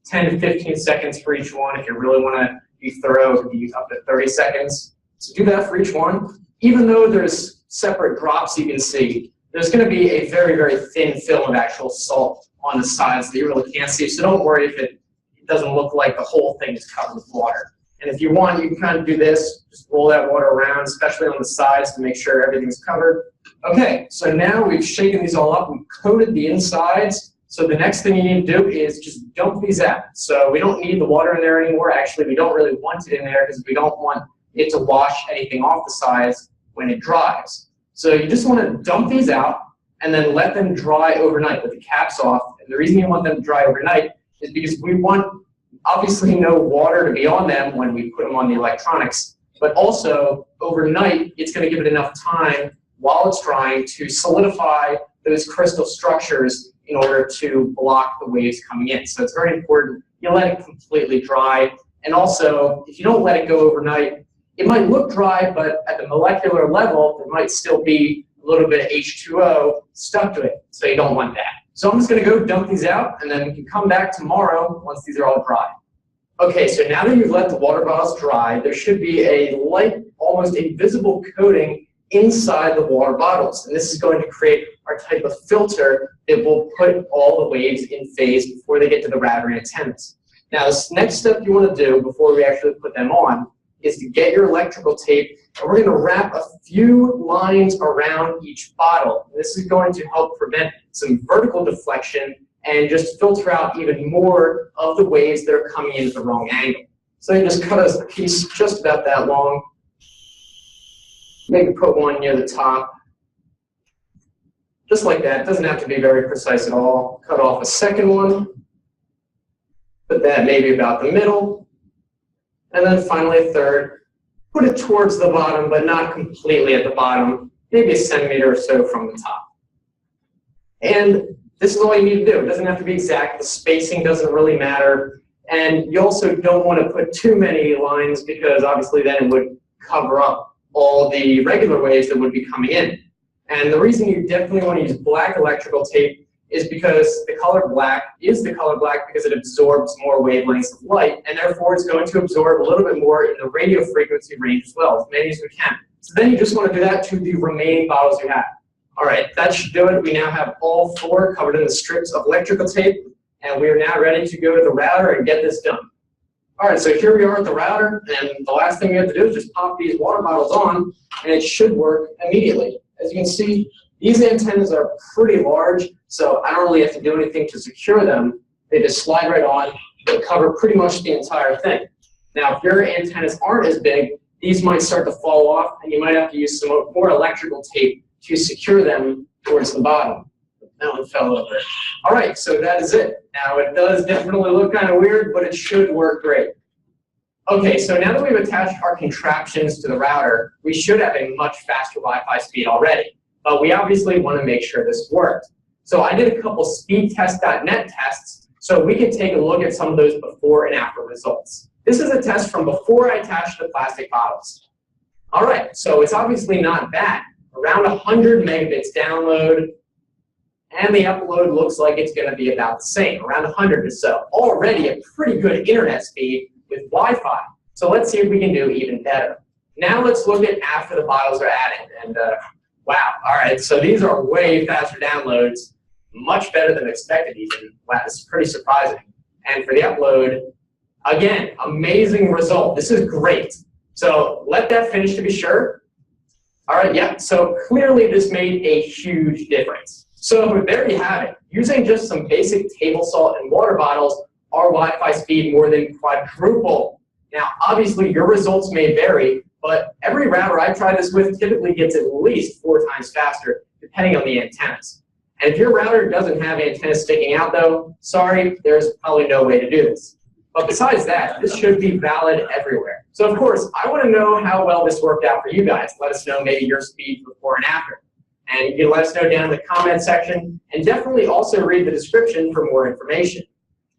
10 to 15 seconds for each one. If you really want to be thorough, it could be up to 30 seconds. So do that for each one. Even though there's separate drops you can see, there's going to be a very, very thin film of actual salt on the sides that you really can't see. So don't worry if it doesn't look like the whole thing is covered with water. And if you want, you can kind of do this, just roll that water around, especially on the sides to make sure everything's covered. Okay, so now we've shaken these all up, we've coated the insides. So the next thing you need to do is just dump these out. So we don't need the water in there anymore. Actually, we don't really want it in there because we don't want it to wash anything off the sides when it dries. So you just want to dump these out and then let them dry overnight with the caps off. And the reason you want them to dry overnight is because we want, obviously, no water to be on them when we put them on the electronics, but also overnight, it's going to give it enough time while it's drying to solidify those crystal structures in order to block the waves coming in. So it's very important you let it completely dry. And also, if you don't let it go overnight, it might look dry, but at the molecular level, there might still be a little bit of H2O stuck to it. So you don't want that. So I'm just going to go dump these out, and then we can come back tomorrow once these are all dry. Okay, so now that you've let the water bottles dry, there should be a light, almost invisible coating inside the water bottles. And this is going to create our type of filter that will put all the waves in phase before they get to the router antennas. Now, this next step you want to do before we actually put them on is to get your electrical tape, and we're going to wrap a few lines around each bottle. And this is going to help prevent some vertical deflection and just filter out even more of the waves that are coming in at the wrong angle. So you just cut a piece just about that long. Maybe put one near the top. Just like that. It doesn't have to be very precise at all. Cut off a second one. Put that maybe about the middle. And then finally a third. Put it towards the bottom, but not completely at the bottom. Maybe a centimeter or so from the top. And this is all you need to do. It doesn't have to be exact. The spacing doesn't really matter. And you also don't want to put too many lines because obviously then it would cover up all the regular waves that would be coming in. And the reason you definitely want to use black electrical tape is because the color black is the color black because it absorbs more wavelengths of light, and therefore it's going to absorb a little bit more in the radio frequency range as well, as many as we can. So then you just want to do that to the remaining bottles you have. All right, that should do it. We now have all four covered in the strips of electrical tape, and we are now ready to go to the router and get this done. All right, so here we are at the router, and the last thing we have to do is just pop these water bottles on, and it should work immediately. As you can see, these antennas are pretty large, so I don't really have to do anything to secure them. They just slide right on. They cover pretty much the entire thing. Now, if your antennas aren't as big, these might start to fall off, and you might have to use some more electrical tape to secure them towards the bottom. That one fell over. All right, so that is it. Now, it does definitely look kind of weird, but it should work great. Okay, so now that we've attached our contraptions to the router, we should have a much faster Wi-Fi speed already. But we obviously want to make sure this worked. So I did a couple Speedtest.net tests so we could take a look at some of those before and after results. This is a test from before I attached the plastic bottles. All right, so it's obviously not bad. Around 100 megabits download, and the upload looks like it's going to be about the same, around 100 or so. Already a pretty good internet speed with Wi-Fi. So let's see if we can do even better. Now let's look at after the bottles are added. And wow, all right, so these are way faster downloads, much better than expected even. Wow, this is pretty surprising. And for the upload, again, amazing result. This is great. So let that finish to be sure. All right, yeah, so clearly this made a huge difference. So there you have it. Using just some basic table salt and water bottles, our Wi-Fi speed more than quadrupled. Now, obviously, your results may vary, but every router I've tried this with typically gets at least 4 times faster, depending on the antennas. And if your router doesn't have antennas sticking out, though, sorry, there's probably no way to do this. But besides that, this should be valid everywhere. So, of course, I want to know how well this worked out for you guys. Let us know maybe your speed before and after. And you can let us know down in the comment section, and definitely also read the description for more information.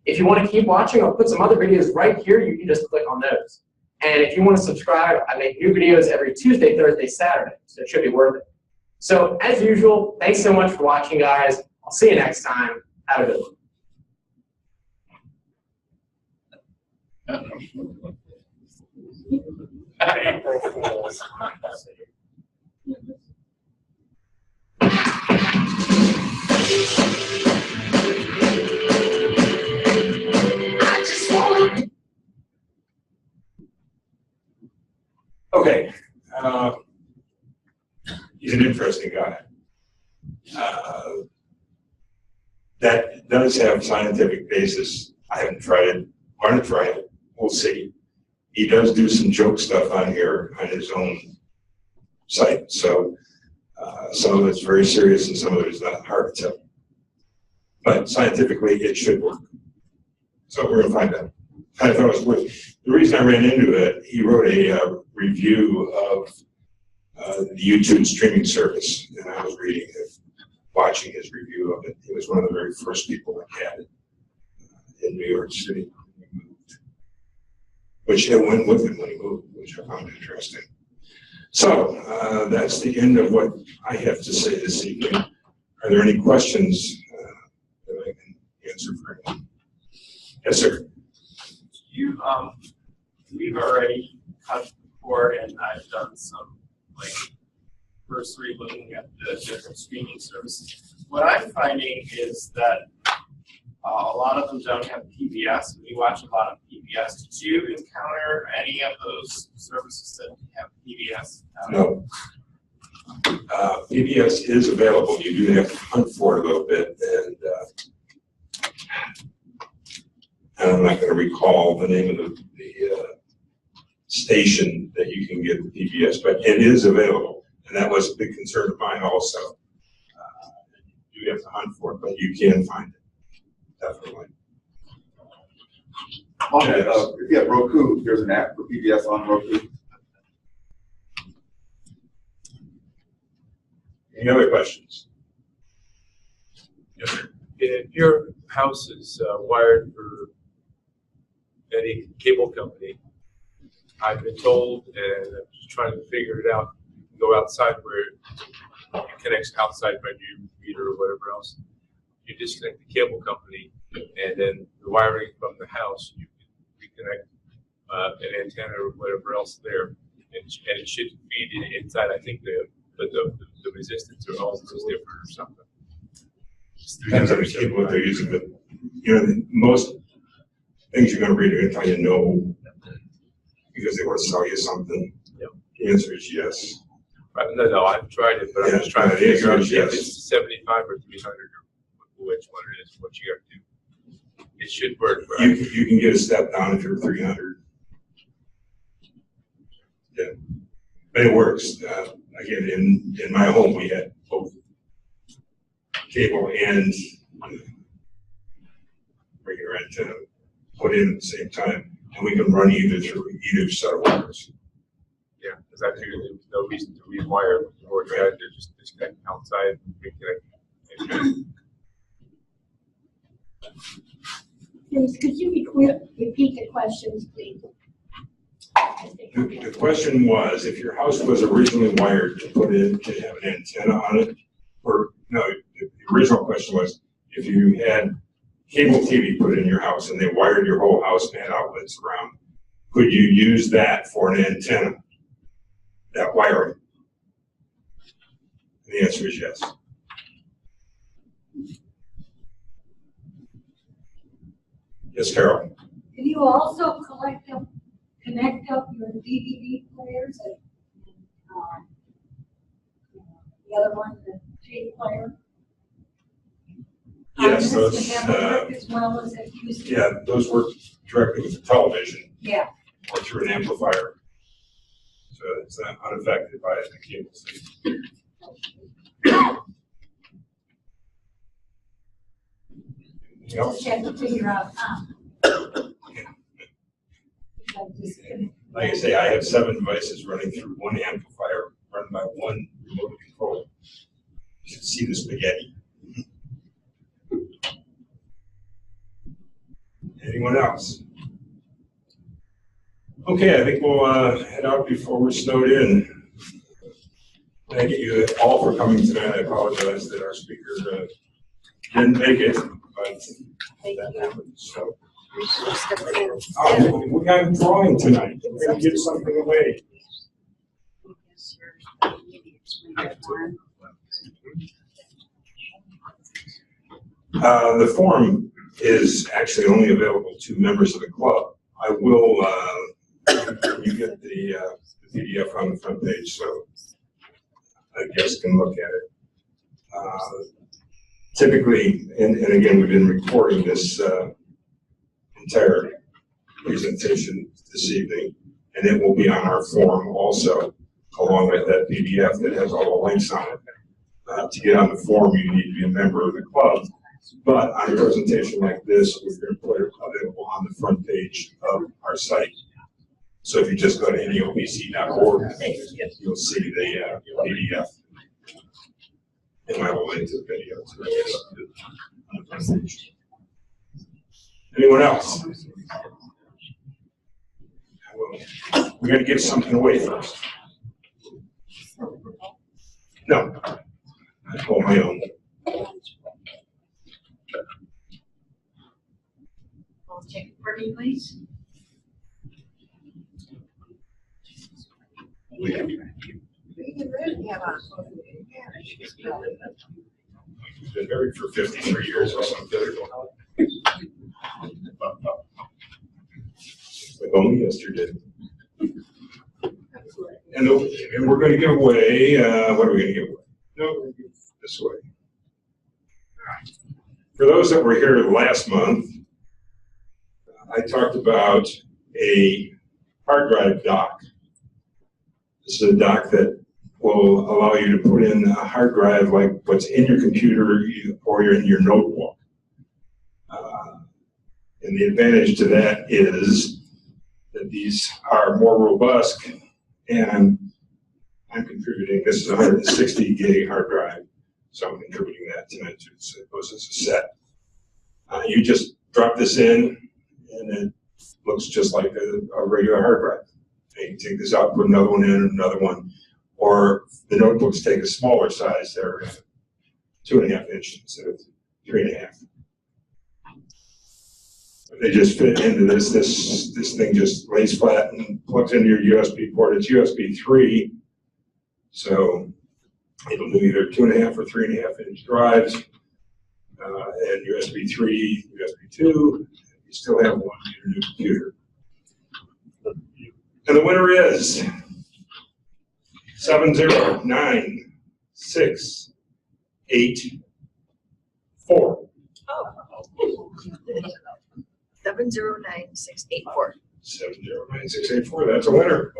If you want to keep watching, I'll put some other videos right here. You can just click on those. And if you want to subscribe, I make new videos every Tuesday, Thursday, Saturday, so it should be worth it. So as usual, thanks so much for watching, guys. I'll see you next time. Have a good one. April Fools. Okay. He's an interesting guy. That does have scientific basis. I haven't tried it. Want to try it. We'll see. He does do some joke stuff on here on his own site. So some of it's very serious and some of it is not hard to tell. But scientifically, it should work. So we're going to find out. I thought it was worth. The reason I ran into it, he wrote a review of the YouTube streaming service, and I was reading it, watching his review of it. He was one of the very first people that had it in New York City when he moved, which it went with him when he moved, which I found interesting. So that's the end of what I have to say this evening. Are there any questions that I can answer for anyone? Yes, sir. We've already cut before, and I've done some like cursory looking at the different streaming services. What I'm finding is that a lot of them don't have PBS. We watch a lot of PBS. Did you encounter any of those services that have PBS? No. PBS is available. You do have to hunt for it a little bit, and I'm not going to recall the name of the station that you can get the PBS, but it is available, and that was a big concern of mine also. You have to hunt for it, but you can find it, definitely. If you have Roku, there's an app for PBS on Roku. Any other questions? Yes, sir. If your house is wired for any cable company, I've been told, and I'm just trying to figure it out, you can go outside where it connects outside by your meter or whatever else. You disconnect the cable company, and then the wiring from the house, you can reconnect an antenna or whatever else there, and it should feed inside. I think the resistance or all is different or something. Depends on the cable that they're using, but you know, most things you're going to read are going to tell you no, because they want to sell you something. Yep. The answer is yes. Right. No, I've tried it, but I'm just trying to figure out if it's 75 or 300 or which one it is, what you have to do. It should work, right? You can get a step down if you're 300. Yeah, but it works. Again, in my home, we had both cable and regular antenna put in at the same time, and we can run either through either set of wires. Yeah, because I figured there was no reason to rewire or try to just disconnect outside and reconnect. Could you repeat the questions, please? The question was, if your house was originally wired to put in, to have an antenna on it, or no, the original question was, if you had cable TV put in your house and they wired your whole house and had outlets around, could you use that for an antenna, that wiring? And the answer is yes. Yes, Carol? Can you also connect up your DVD players and the other one, the tape player? Yes, Does those, it have a brick as well as it used to? yeah, those work directly with the television Yeah. or through an amplifier. So it's unaffected by the cable system. Anything else? Just have to figure out how. Like I say, I have 7 devices running through one amplifier run by one remote control. You should see the spaghetti. Anyone else? Okay, I think we'll head out before we're snowed in. Thank you all for coming tonight. I apologize that our speaker didn't make it, but that happened. So, oh, we got a drawing tonight. We're going to give something away. The form is actually only available to members of the club. I will, you get the PDF on the front page, so I guess can look at it. Typically, and again, we've been recording this entire presentation this evening, and it will be on our form also, along with that PDF that has all the links on it. To get on the form, you need to be a member of the club. But on a presentation like this, we're going to put it available on the front page of our site. So if you just go to NEOPC.org, you'll see the PDF. And I will link to the video on the front page. Anyone else? We're going to give something away first. No, I pull my own. Check it for me, please. She's been married for 53 years or something. Like only yesterday. And we're going to give away, what are we going to give away? No, we're going to give this way. For those that were here last month, I talked about a hard drive dock. This is a dock that will allow you to put in a hard drive like what's in your computer or in your notebook. And the advantage to that is that these are more robust, and I'm contributing, this is a 160 gig hard drive, so I'm contributing that tonight too, so it goes as a set. You just drop this in, and it looks just like a regular hard drive. And you take this out, put another one in, another one. Or the notebooks take a smaller size. They're 2.5 inches instead of 3.5. They just fit into this. This thing just lays flat and plugs into your USB port. It's USB 3, so it'll do either 2.5 or 3.5 inch drives, and USB 3, USB 2. You still have one in your new computer. And the winner is 709684. Oh. 709684. 709684. That's a winner.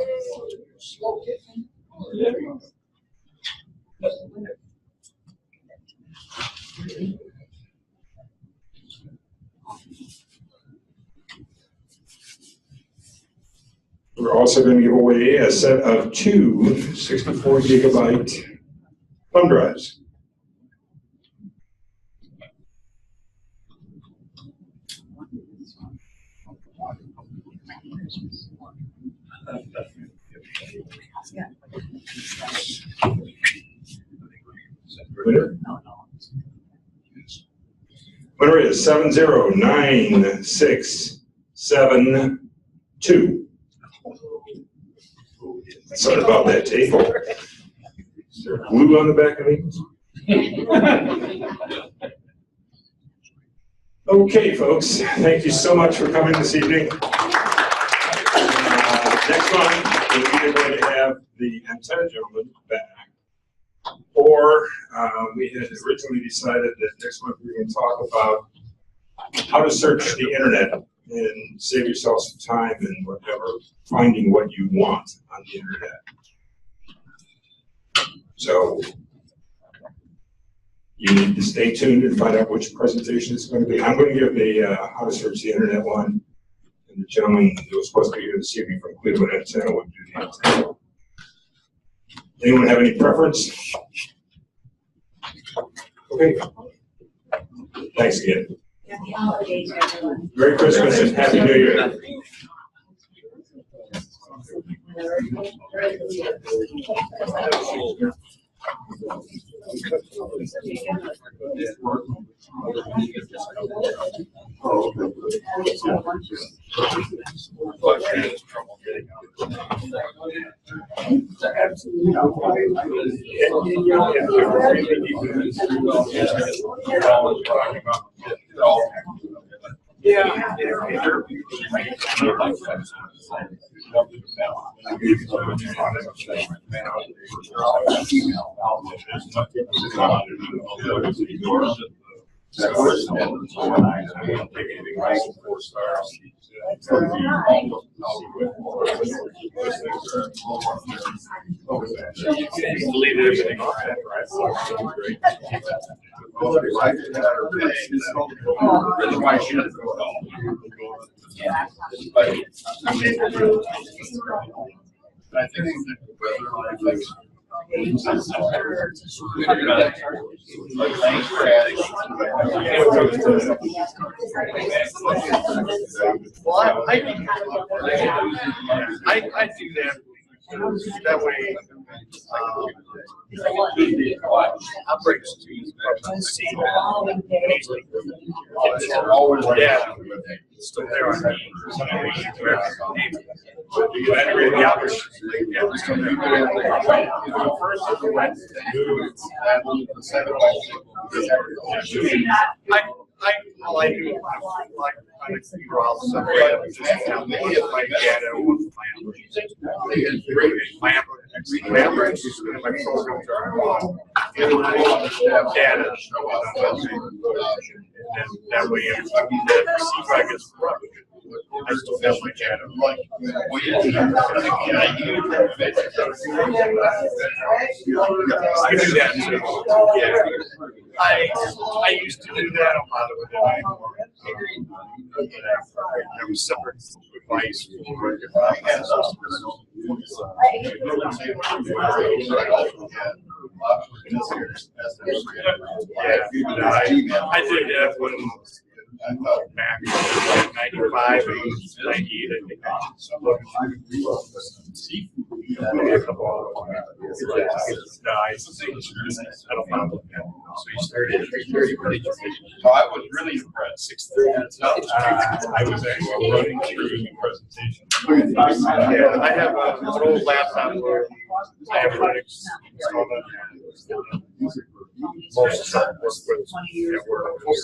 We're also going to give away a set of 2 64 gigabyte thumb drives. Winner? Winner is 709672. Sorry about that table. Is there glue on the back of these? Okay, folks, thank you so much for coming this evening. Next month, we're either going to have the antenna gentleman back, or we had originally decided that next month we were going to talk about how to search the internet and save yourself some time and whatever, finding what you want on the internet. So you need to stay tuned and find out which presentation it's going to be. I'm going to give the how to search the internet one, and the gentleman who was supposed to be here this evening from Cleveland Antenna would do the antenna. Anyone have any preference? Okay. Thanks again. Happy holidays, everyone. Merry Christmas and Happy New Year. I think thanks for adding. Well, I do that. That way, I'll break yeah. Still there on me. I do like I figure out something. If my data was data that way if I get corrupted. I still have my data. I do that too. Yeah. I used to do that a lot of it. There was separate device for I did that when back in 95, 98, I think. I don't know. So you started at 3:30. So I was really impressed. 6:30. I was actually running through the presentation. Yeah, I have an old laptop where I have Linux installed on there. Most of the work with